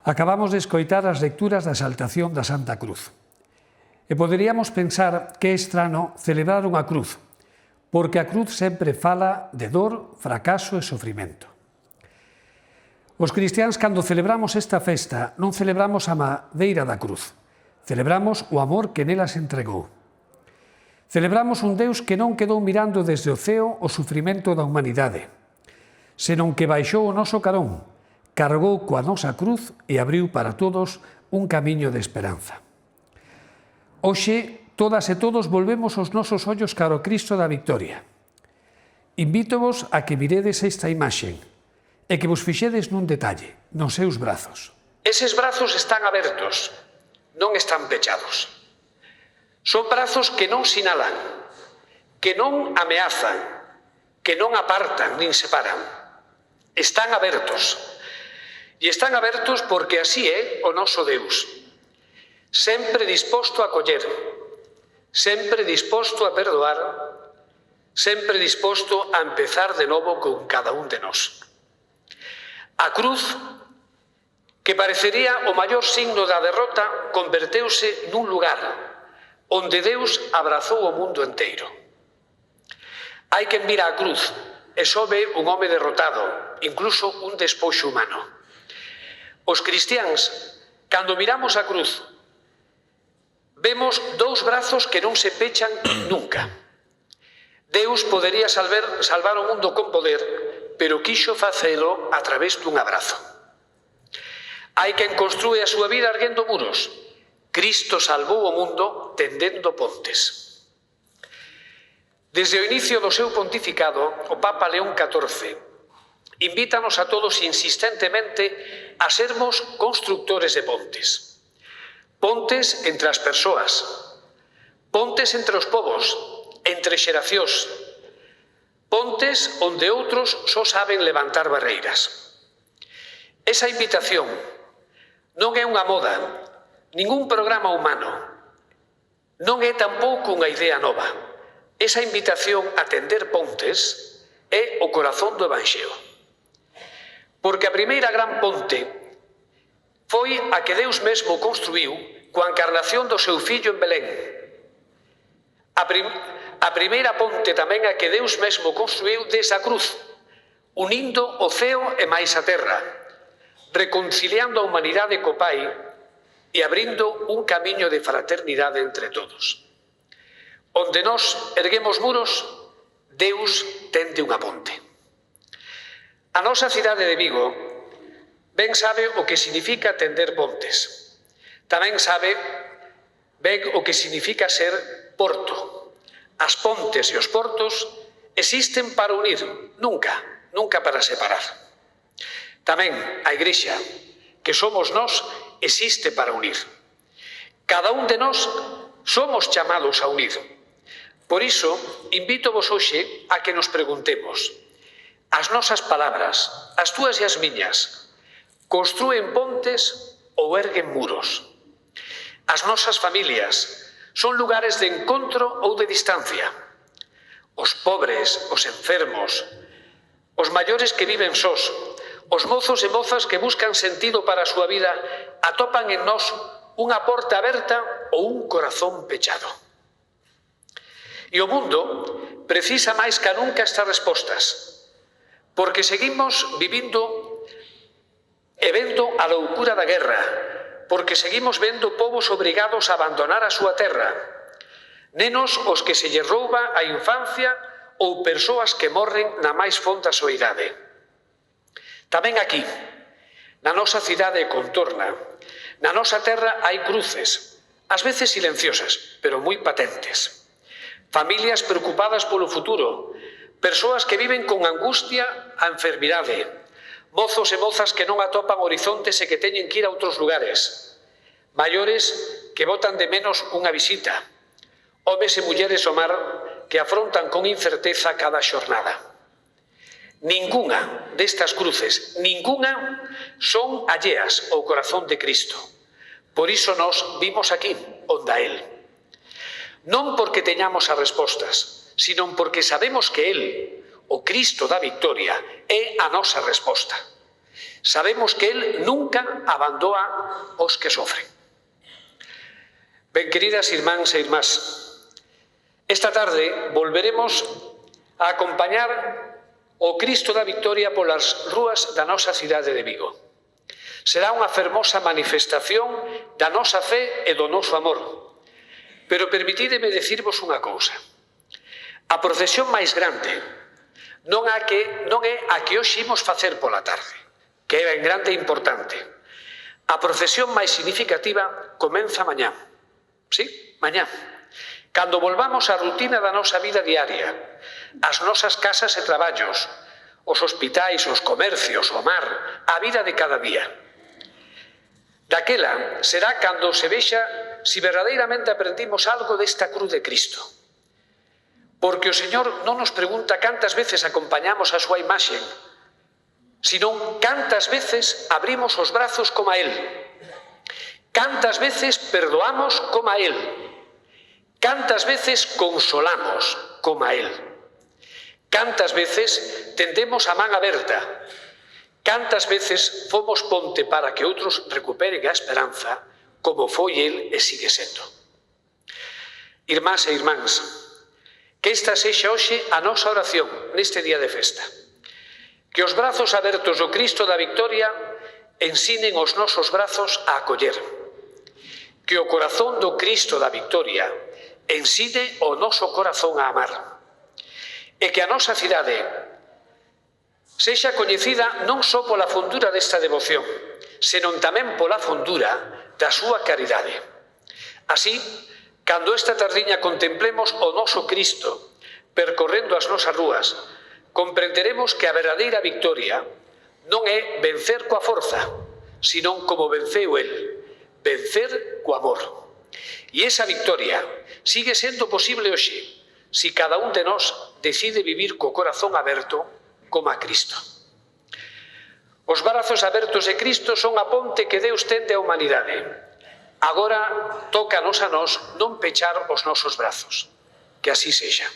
Acabamos de escoitar as lecturas da exaltación da Santa Cruz. E poderíamos pensar que é estrano celebrar unha cruz, porque a cruz sempre fala de dor, fracaso e sofrimento. Os cristiáns, cando celebramos esta festa, non celebramos a madeira da cruz, celebramos o amor que nela se entregou. Celebramos un Deus que non quedou mirando desde o ceo o sufrimento da humanidade, senón que baixou o noso carón, cargou coa nosa cruz e abriu para todos un camiño de esperanza. Hoxe, todas e todos volvemos os nosos ollos cara ao Cristo da Victoria. Invítovos a que miredes esta imaxe e que vos fixedes nun detalle, nos seus brazos. Eses brazos están abertos, non están pechados. Son brazos que non sinalan, que non ameazan, que non apartan nin separan. Están abertos. E están abertos porque así é o noso Deus. Sempre disposto a acoller, sempre disposto a perdoar, sempre disposto a empezar de novo con cada un de nós. A cruz, que parecería o maior signo da derrota, converteuse nun lugar onde Deus abrazou o mundo enteiro. Hai quen mira a cruz e só ve un home derrotado, incluso un despoxo humano. Os cristiáns, cando miramos a cruz, vemos dous brazos que non se pechan nunca. Deus podería salvar o mundo con poder, pero quixo facelo a través dun abrazo. Hai quen construe a súa vida erguendo muros. Cristo salvou o mundo tendendo pontes. Desde o inicio do seu pontificado, o Papa León XIV invítanos a todos insistentemente a sermos constructores de pontes. Pontes entre as persoas, pontes entre os povos, entre xeracións, pontes onde outros só saben levantar barreiras. Esa invitación non é unha moda, ningún programa humano, non é tampouco unha idea nova. Esa invitación a tender pontes é o corazón do Evanxeo. Porque a primeira gran ponte foi a que Deus mesmo construiu coa encarnación do seu Fillo en Belén. A primeira ponte tamén a que Deus mesmo construiu desa cruz, unindo o ceo e máis a terra, reconciliando a humanidade co Pai e abrindo un camiño de fraternidade entre todos. Onde nós erguemos muros, Deus tende unha ponte. A nosa cidade de Vigo ben sabe o que significa tender pontes. Tamén sabe ben o que significa ser porto. As pontes e os portos existen para unir, nunca para separar. Tamén a Igrexa, que somos nós, existe para unir. Cada un de nós somos chamados a unir. Por iso, invítovos hoxe a que nos preguntemos: as nosas palabras, as túas e as miñas, construen pontes ou erguen muros? As nosas familias son lugares de encontro ou de distancia? Os pobres, os enfermos, os maiores que viven sós, os mozos e mozas que buscan sentido para a súa vida, atopan en nós unha porta aberta ou un corazón pechado. E o mundo precisa máis que nunca estas respostas, porque seguimos vivindo e vendo a loucura da guerra, porque seguimos vendo povos obrigados a abandonar a súa terra, nenos os que se lle rouba a infancia ou persoas que morren na máis fonda soidade. Tamén aquí, na nosa cidade contorna, na nosa terra hai cruces, ás veces silenciosas, pero moi patentes. Familias preocupadas polo futuro, persoas que viven con angustia a enfermidade, mozos e mozas que non atopan horizontes e que teñen que ir a outros lugares, maiores que botan de menos unha visita, homes e mulleres ao mar que afrontan con incerteza cada xornada. Ningunha destas cruces, ningunha, son alleas ao corazón de Cristo. Por iso nós vimos aquí, onde a Él. Non porque teñamos as respostas, sino porque sabemos que Él, o Cristo da Victoria, é a nosa resposta. Sabemos que el nunca abandona os que sofren. Ben, queridas irmáns e irmás, esta tarde volveremos a acompañar o Cristo da Victoria polas rúas da nosa cidade de Vigo. Será unha fermosa manifestación da nosa fe e do noso amor. Pero permitideme decirvos unha cousa. A procesión máis grande non é a que hoxe imos facer pola tarde, que é ben grande e importante. A procesión máis significativa comeza mañá. Sí, mañá. Cando volvamos á rutina da nosa vida diaria, as nosas casas e traballos, os hospitais, os comercios, o mar, a vida de cada día. Daquela será cando se vexa si verdadeiramente aprendimos algo desta cruz de Cristo. Porque o Señor non nos pregunta cantas veces acompañamos a súa imaxe, senón cantas veces abrimos os brazos como a Él, cantas veces perdoamos como a Él, cantas veces consolamos como a Él, cantas veces tendemos a man aberta, cantas veces fomos ponte para que outros recuperen a esperanza, como foi Él e sigue sendo. Irmás e irmáns, que esta sexa hoxe a nosa oración neste día de festa. Que os brazos abertos do Cristo da Victoria ensinen os nosos brazos a acoller. Que o corazón do Cristo da Victoria ensine o noso corazón a amar. E que a nosa cidade sexa coñecida non só pola fondura desta devoción, senón tamén pola fondura da súa caridade. Así, cando esta tardiña contemplemos o noso Cristo percorrendo as nosas rúas, comprenderemos que a verdadeira victoria non é vencer coa forza, senón como venceu El, vencer co amor. E esa victoria sigue sendo posible hoxe, si cada un de nós decide vivir co corazón aberto como a Cristo. Os brazos abertos de Cristo son a ponte que Deus tende á humanidade. Agora tócanos a nós non pechar os nosos brazos. Que así sexa.